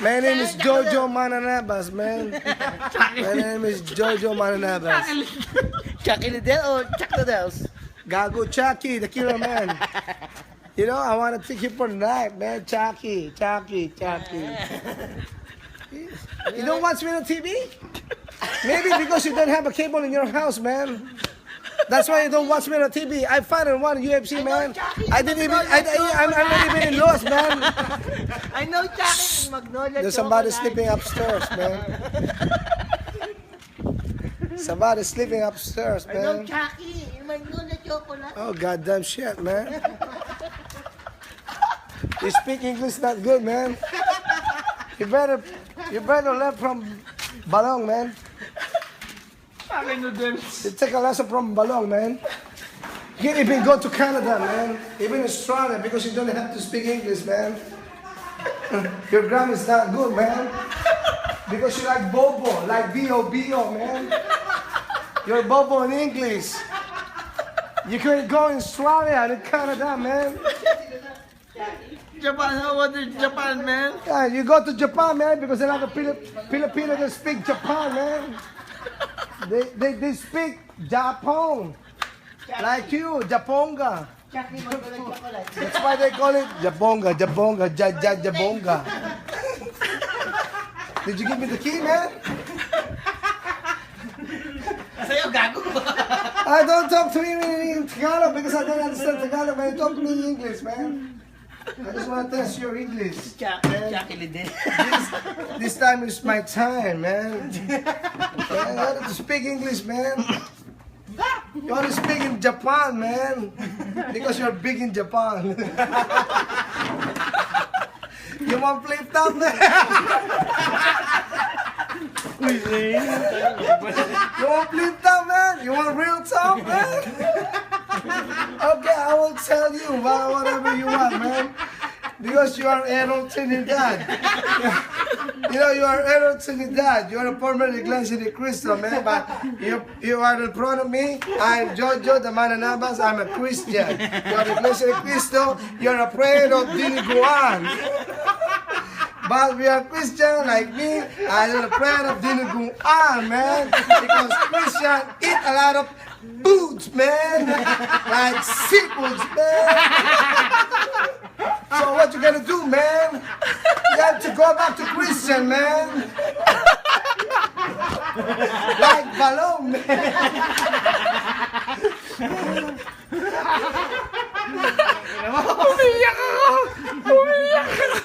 My name is Jojo Mananabas, man. My name is Jojo Mananabas. Chucky Liddell or Chuck Liddell's? Gago Chucky, the killer man. You know, I want to take you for the night, man. Chucky. You don't watch me on TV? Maybe because you don't have a cable in your house, man. That's why you don't watch me on TV. I found one UFC, man. I'm not even in Los, man. I know Chucky Magnolia. There's somebody sleeping upstairs, man. Somebody sleeping upstairs, I know man. Chucky Magnolia Chocolate. Oh, goddamn shit, man. You speak English not good, man. You better learn from Balong, man. You take a lesson from Balong, man. You can even go to Canada, man. Even Australia, because you don't have to speak English, man. Your grammar is not good, man. Because you like Bobo, like B-O-B-O, man. You're Bobo in English. You can go in Australia and in Canada, man. Japan, how about Japan, man? Yeah, you go to Japan, man, because a lot of Filipinos that speak Japan, man. They speak Japon. Like you, Japonga. Chucky Magnolia Chocolate. That's why they call it Jabonga, Jabonga. Did you give me the key, man? Sa'yo, gago. I don't talk to you in Tagalog because I don't understand Tagalog, man. Talk to me in English, man. I just want to test your English. Chucky Liddell. This time is my time, man. I have to speak English, man. You want to speak in Japan, man. Because you're big in Japan. You want flip top, man? You want flip top, man? You want real top, man? Okay, I will tell you whatever you want, man. Because you are Aaron Trinidad. You know, you are Aaron Trinidad. You are a former Iglesia de Cristo, man. But you are in front of me. I'm Jojo, the Mananabas. I'm a Christian. You are Iglesia de Cristo. You're a prayer of Diniguan. But we are Christian like me. I'm a prayer of Diniguan, man. Because Christian eat a lot of foods, man. Like seafoods, man. So what you gonna do, man? You have to go back to Christian, man. Like Balong, man. Umiyak ako! Umiyak ako!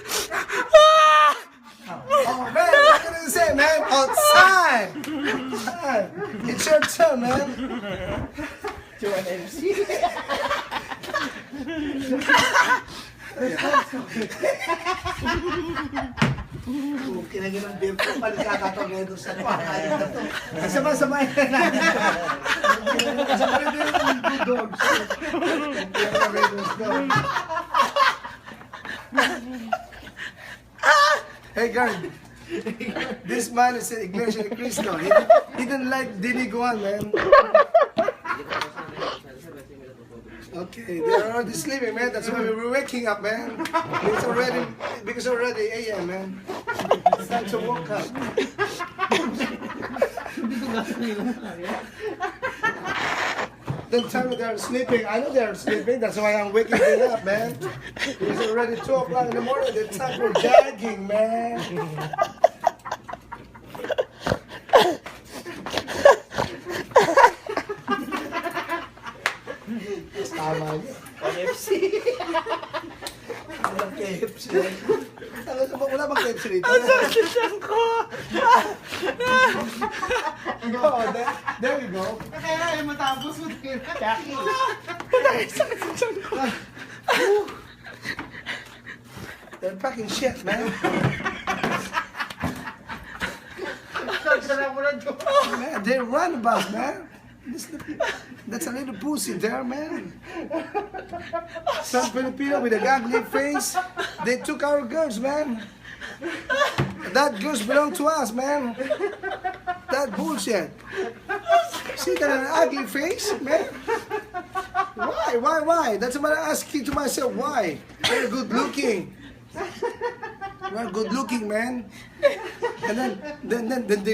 Oh, man, what can you say, man? Outside! It's your turn, man. Kinagin ng beer ko, palikakatong ngayon doon sa pakain na to. Sabay-sabay na natin. Sabay din yung good dogs. Hey, girl. This man is an Iglesia de Cristo. He didn't like Diniguan, man. Okay, they're already sleeping, man. That's why we were waking up, man. It's already AM, man. It's time to wake up. Don't tell me they're sleeping. I know they're sleeping. That's why I'm waking them up, man. It's already 2 o'clock in the morning. It's time for jogging, man. Tama niya. KFC. Walang KFC. Wala bang KFC rito? Sasasyan ko! Oh, there you go. Kaya matapos mo din. Chucky. Sasasyan ko. They're fucking shit, man. Man, they run about, man. That's a little pussy there, man. Some Filipino with a ugly face, they took our girls, man. That girls belong to us, man. That bullshit. See that an ugly face, man? Why? That's what I'm asking to myself. Why? They're good looking. You are good looking, man. And then they